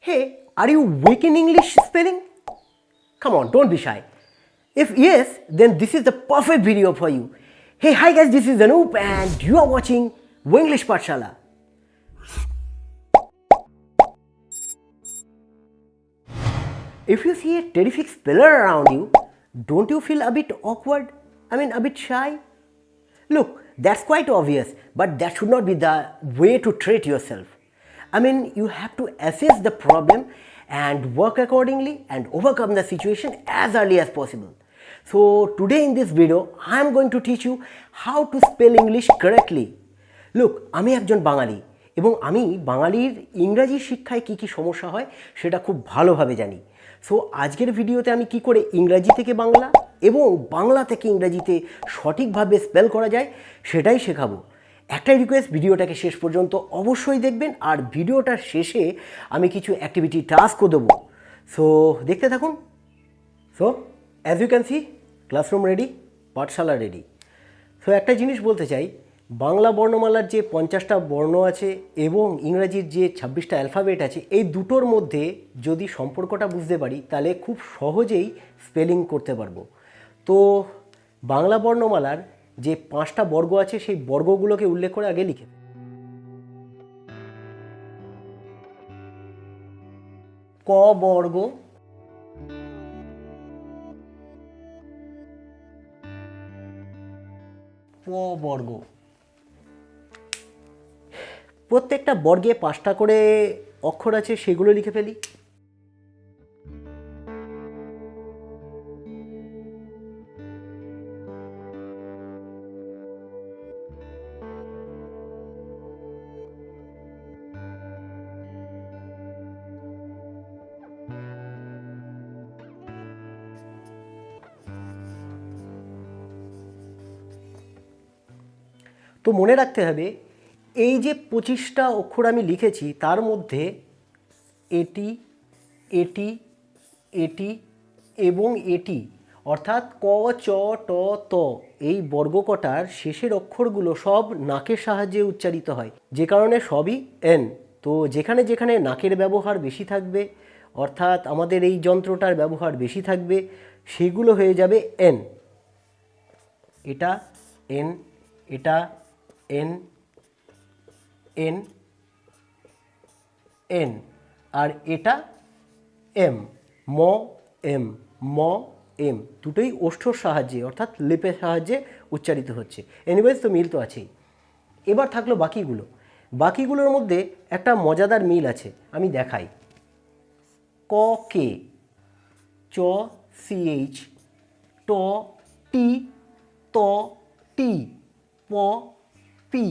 Hey, are you weak in English spelling? Come on, don't be shy. If yes, then this is the perfect video for you. Hey, hi guys, this is Anup and you are watching Winglish Pathshala. If you see a terrific speller around you, don't you feel a bit awkward? A bit shy? Look, that's quite obvious, but that should not be the way to treat yourself. You have to assess the problem and work accordingly and overcome the situation as early as possible. So today in this video, I am going to teach you how to spell English correctly. Look, আমি একজন বাঙালি এবং আমি বাঙালির ইংরেজি শিক্ষায় কি কি সমস্যা হয় সেটা খুব ভালোভাবে জানি। সো আজকের ভিডিওতে আমি কি করে ইংরেজি থেকে বাংলা এবং বাংলা থেকে ইংরেজিতে সঠিকভাবে স্পেল করা যায় সেটাই শেখাবো। একটাই রিকোয়েস্ট, ভিডিওটাকে শেষ পর্যন্ত অবশ্যই দেখবেন আর ভিডিওটার শেষে আমি কিছু অ্যাক্টিভিটি টাস্কও দেবো। সো দেখতে থাকুন। So as you can see, classroom ready, Pathshala ready. So একটা জিনিস বলতে চাই, বাংলা বর্ণমালার যে 50টা বর্ণ আছে এবং ইংরাজির যে 26টা অ্যালফাবেট আছে, এই দুটোর মধ্যে যদি সম্পর্কটা বুঝতে পারি তাহলে খুব সহজেই স্পেলিং করতে পারবো। তো বাংলা বর্ণমালার যে 5টা বর্গ আছে সেই বর্গগুলোকে উল্লেখ করে আগে লিখে ক বর্গ, প বর্গ। প্রত্যেকটা বর্গে 5টা করে অক্ষর আছে, সেগুলো লিখে ফেলি। তো মনে রাখতে হবে, এই যে 25টা অক্ষর আমি লিখেছি তার মধ্যে এটি, এটি, এটি এবং এটি, অর্থাৎ ক, চ, ট, ত, এই বর্গ কটার শেষের অক্ষরগুলো সব নাকের সাহায্যে উচ্চারিত হয়, যে কারণে সবই এন। তো যেখানে যেখানে নাকের ব্যবহার বেশি থাকবে, অর্থাৎ আমাদের এই যন্ত্রটার ব্যবহার বেশি থাকবে, সেগুলো হয়ে যাবে এন। এটা এন, এটা এন, এন, এন, আর এটা এম, ম, এম, ম, এম, দুটোই ওষ্ঠর সাহায্যে অর্থাৎ লিপের সাহায্যে উচ্চারিত হচ্ছে। এনিওয়েজ, তো মিল তো আছেই। এবার থাকলো বাকিগুলো। বাকিগুলোর মধ্যে একটা মজাদার মিল আছে, আমি দেখাই। ক কে, চ সিএইচ, ট টি, ত টি, প পি।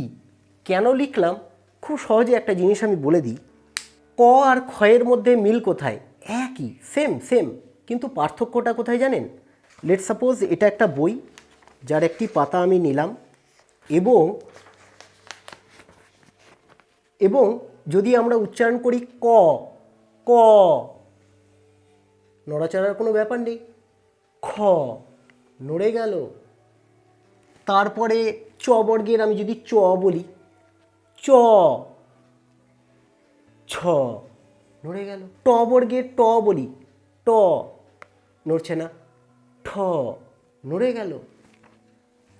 কেন লিখলাম? খুব সহজে একটা জিনিস আমি বলে দিই। ক আর ক্ষয়ের মধ্যে মিল কোথায়? একই, সেম সেম, কিন্তু পার্থক্যটা কোথায় জানেন? লেটস সাপোজ এটা একটা বই, যার একটি পাতা আমি নিলাম এবং যদি আমরা উচ্চারণ করি ক, ক, নড়াচড়ার কোনো ব্যাপার নেই, খ নড়ে গেল। তারপরে চ বর্গের আমি যদি চ বলি, চ, ছ নড়ে গেল। ট বর্গের ট বলি, ট নড়ছে না, ঠ নড়ে গেল।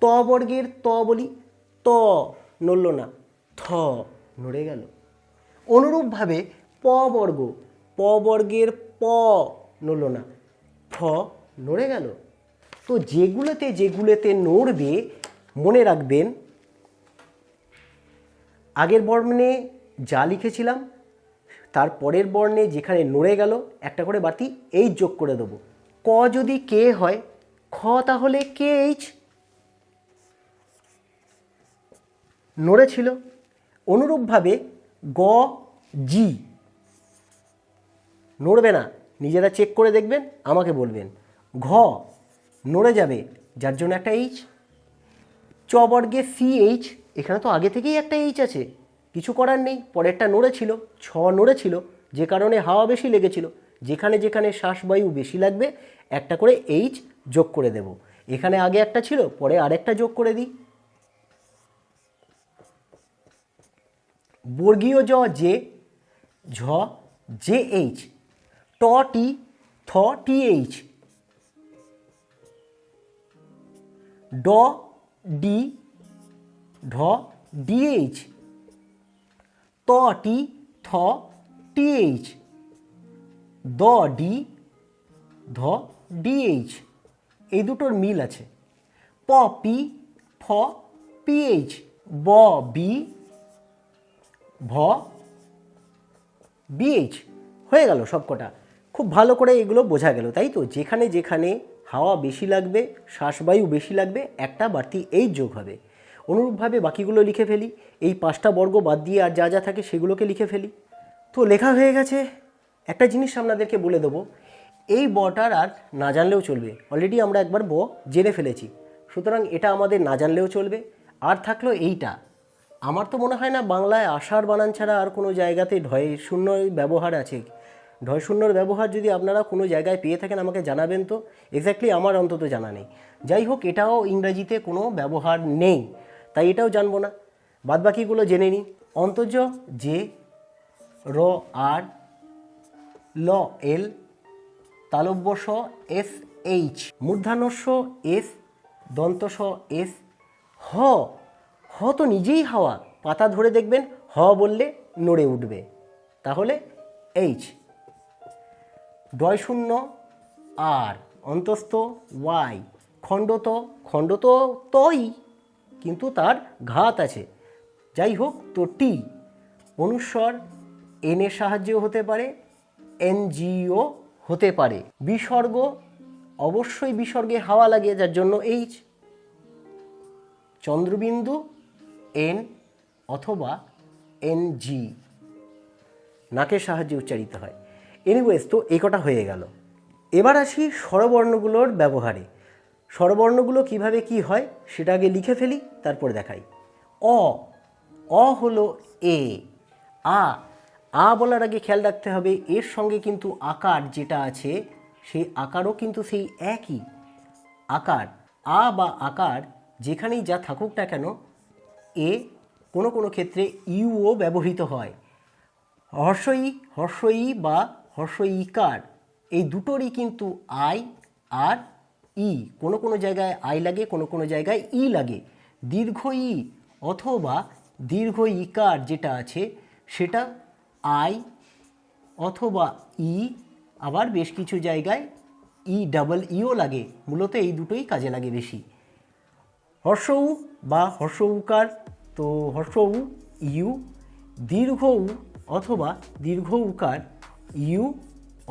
ত বর্গের ত বলি, ত নড়ল না, থ নড়ে গেল। অনুরূপভাবে প বর্গ, প বর্গের প নড়ল না, ফ নড়ে গেল। তো যেগুলোতে নড়বে, মনে রাখবেন আগের বর্ণে যা লিখেছিলাম তার পরের বর্ণে যেখানে নড়ে গেল একটা করে বাড়তি এইচ যোগ করে দেবো। ক যদি কে হয়, খ তাহলে কে এইচ, নড়েছিল। অনুরূপভাবে গ জি নড়বে না, নিজেরা চেক করে দেখবেন, আমাকে বলবেন। ঘ নড়ে যাবে, যার জন্য একটা এইচ। চ বর্গে সি এইচ, এখানে তো আগে থেকেই একটা এইচ আছে, কিছু করার নেই, পরেরটা নড়েছিল, ছ নড়েছিল, যে কারণে হাওয়া বেশি লেগেছিল। যেখানে যেখানে শ্বাসবায়ু বেশি লাগবে একটা করে এইচ যোগ করে দেব। এখানে আগে একটা ছিল, পরে আরেকটা যোগ করে দিই। বর্গীয় জ যে, ঝ JH, ট টি থ TH, ড ডি ঢ DH, ত টি থ TH, দ ডি ধ DH, এই দুটোর মিল আছে। প পি ফ PH, ব বি ভ BH, হয়ে গেল সবকটা। খুব ভালো করে এগুলো বোঝা গেল, তাই তো? যেখানে যেখানে হাওয়া বেশি লাগবে, শ্বাসবায়ু বেশি লাগবে, একটা বাড়তি এইচ যোগ হবে। অনুরূপভাবে বাকিগুলো লিখে ফেলি, এই 5টা বর্গ বাদ দিয়ে আর যা যা থাকে সেগুলোকে লিখে ফেলি। তো লেখা হয়ে গেছে। একটা জিনিস আপনাদেরকে বলে দেবো, এই বটার আর না জানলেও চলবে। অলরেডি আমরা একবার ব জেনে ফেলেছি, সুতরাং এটা আমাদের না জানলেও চলবে। আর থাকলো এইটা। আমার তো মনে হয় না বাংলায় আষাঢ় বানান ছাড়া আর কোনো জায়গাতে ঢয় শূন্য ব্যবহার আছে। ঢয় শূন্যর ব্যবহার যদি আপনারা কোনো জায়গায় পেয়ে থাকেন আমাকে জানাবেন তো। এক্স্যাক্টলি আমার অন্তত জানা নেই। যাই হোক, এটাও ইংরাজিতে কোনো ব্যবহার নেই, তাই এটাও জানবো না। বাদবাকিগুলো জেনে নিই। অন্তর্জ যে, র আর, ল এল, তালব্য স SH, মূর্ধন্য S, দন্ত স S, হ, হ তো নিজেই হাওয়া। পাতা ধরে দেখবেন হ বললে নড়ে উঠবে, তাহলে H, ডয় শূন্য আর, অন্তস্থ Y, খণ্ডত, খণ্ডত তই, কিন্তু তার ঘাত আছে। যাই হোক, তো টি, অনুস্বর এন এর সাহায্যেও হতে পারে, NGও হতে পারে। বিসর্গ, অবশ্যই বিসর্গে হাওয়া লাগে, যার জন্য H। চন্দ্রবিন্দু N অথবা NG, নাকের সাহায্যে উচ্চারিত হয়। এনিওয়েজ, তো এই কটা হয়ে গেল। এবার আসি স্বরবর্ণগুলোর ব্যবহারে। স্বরবর্ণগুলো কিভাবে কি হয় সেটা আগে লিখে ফেলি, তারপর দেখাই। অ, অ হলো এ। আ বলার আগে খেয়াল রাখতে হবে এর সঙ্গে কিন্তু আকার যেটা আছে সেই আকারও কিন্তু সেই একই আকার। আ বা আকার যেখানেই যা থাকুক না কেন, এ কোনো কোনো ক্ষেত্রে ইউও ব্যবহৃত হয়। হর্ষই বা হর্ষইকার, এই দুটোরই কিন্তু আই আর ই, কোনো কোনো জায়গায় আই লাগে, কোনো কোনো জায়গায় ই লাগে। দীর্ঘ ই অথবা দীর্ঘ ইকার যেটা আছে সেটা আই অথবা ই, আবার বেশ কিছু জায়গায় ডাবল ইও লাগে। মূলত এই দুটোই কাজে লাগে বেশি। হর্ষ উ বা হর্ষ উকার, তো হর্ষ উ ইউ, দীর্ঘ উ অথবা দীর্ঘ উকার ইউ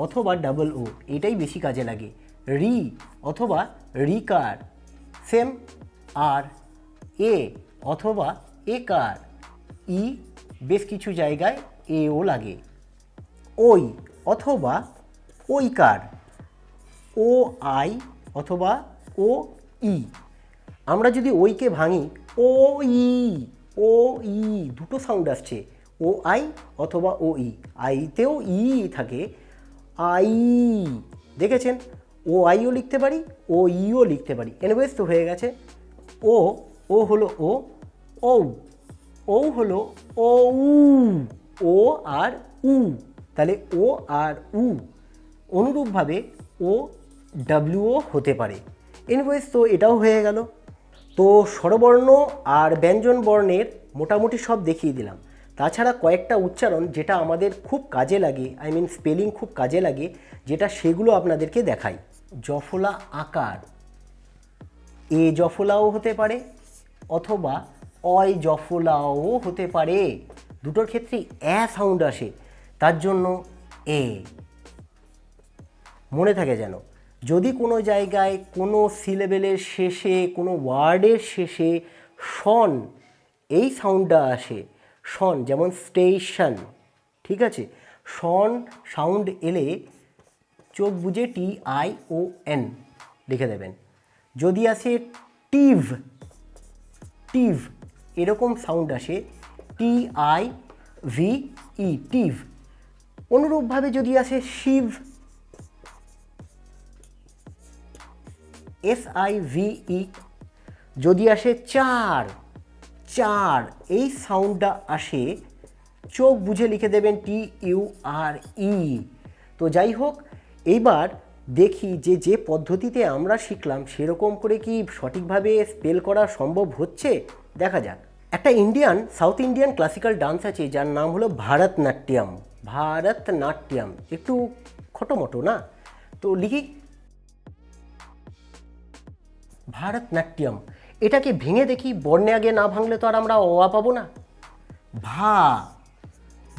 অথবা ডাবল ও, এটাই বেশি কাজে লাগে। রি অথবা রিকার, সেম। আর এ অথবা একার, ই বেশ কিছু জায়গায় এও লাগে। ওই অথবা ওইকার, ও আই অথবা ও ই। আমরা যদি ওইকে ভাঙি, ও ই দুটো সাউন্ড আসছে, ও আই অথবা ও ই। আইতেও ই থাকে, আই, দেখেছেন? ও আইও লিখতে পারি, ও ইও লিখতে পারি। এনিওয়েজ, তো হয়ে গেছে। ও হলো ও হলো ও আর উ, তাহলে ও আর উ। অনুরূপভাবে ও ডাব্লিউও হতে পারে। এনিওয়েজ, তো এটাও হয়ে গেল। তো স্বরবর্ণ আর ব্যঞ্জন বর্ণের মোটামুটি সব দেখিয়ে দিলাম। তাছাড়া কয়েকটা উচ্চারণ যেটা আমাদের খুব কাজে লাগে, স্পেলিং খুব কাজে লাগে, যেটা সেগুলো আপনাদেরকে দেখাই। জফলা আকার, এ জফলাও হতে পারে অথবা অয় জফলাও হতে পারে। দুটোর ক্ষেত্রেই সাউন্ড আসে, তার জন্য এ। মনে থাকে যেন, যদি কোনো জায়গায় কোনো সিলেবেলের শেষে, কোনো ওয়ার্ডের শেষে শন এই সাউন্ডটা আসে, শন, যেমন স্টেশন, ঠিক আছে? শন সাউন্ড এলে চোখ বুঝে TION লিখে দেবেন। যদি আসে টিভ, এরকম সাউন্ড আসে TIVE, টিভ। অনুরূপভাবে যদি আসে শিব, SIVE, যদি আসে চার, এই সাউন্ডটা আসে চোখ বুঝে লিখে দেবেন TURE। তো যাই হোক, এইবার দেখি যে পদ্ধতিতে আমরা শিখলাম সেরকম করে কি সঠিকভাবে স্পেল করা সম্ভব হচ্ছে, দেখা যাক। একটা সাউথ ইন্ডিয়ান ক্লাসিক্যাল ডান্স আছে যার নাম হলো ভারতনাট্যম। ভারতনাট্যম একটু খটোমটো না, তো লিখি ভারতনাট্যম। এটাকে ভেঙে দেখি, বর্ণে আগে না ভাঙলে তো আর আমরা অ আ পাবো না। ভা,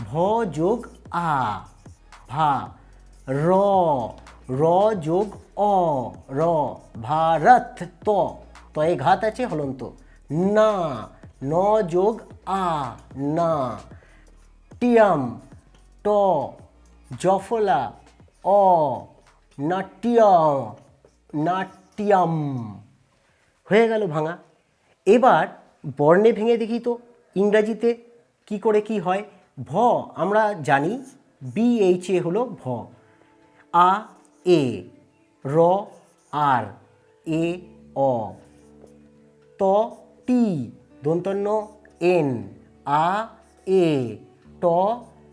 ভ যোগ আ, ভা। র, র যোগ অ, র। ভারত, তয়ে ঘাত আছে হলন্ত। না, ন যোগ আ, না। টিয়াম, ট, জফলা, অ, নাট্যম, নাট্যম। হয়ে গেল ভাঙা। এবার বর্ণে ভেঙে দেখি তো ইংরাজিতে কি করে কি হয়। ভ আমরা জানি BHA হলো ভ, আ এ, র আর, এ অ, ত টি, দন্তন্য এন, আ এ, ট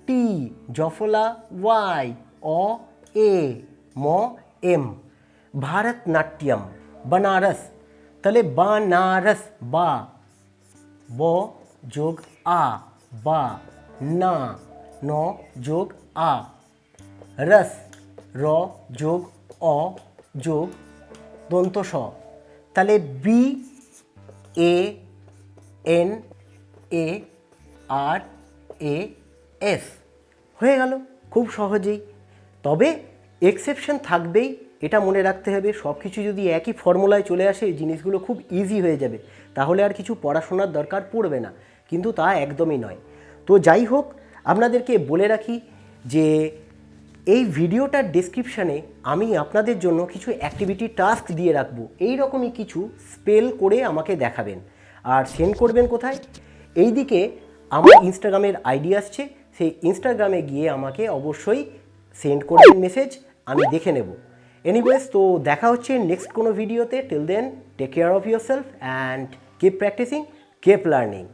টি, জফলা ওয়াই, অ এ, ম এম। ভারতনাট্যম। बनारस, তাহলে বানারস, বা, ব যোগ আ, বা, না, ন যোগ আ, রস, র যোগ অ যোগ দন্ত স, তাহলে BANARAS হয়ে গেল খুব সহজেই। তবে এক্সেপশন থাকবেই, এটা মনে রাখতে হবে। সব কিছু যদি একই ফর্মুলায় চলে আসে জিনিসগুলো খুব ইজি হয়ে যাবে, তাহলে আর কিছু পড়াশোনার দরকার পড়বে না, কিন্তু তা একদমই নয়। তো যাই হোক, আপনাদেরকে বলে রাখি যে এই ভিডিওটার ডেসক্রিপশানে আমি আপনাদের জন্য কিছু অ্যাক্টিভিটি টাস্ক দিয়ে রাখবো। এই রকমই কিছু স্পেল করে আমাকে দেখাবেন আর সেন্ড করবেন কোথায়। এই দিকে আমার ইনস্টাগ্রামের আইডি আসছে, সেই ইনস্টাগ্রামে গিয়ে আমাকে অবশ্যই সেন্ড করবেন মেসেজ, আমি দেখে নেব। এনিওয়েজ, তো দেখা হচ্ছে নেক্সট কোনো ভিডিওতে। Till then, take care of yourself and keep practising, keep learning.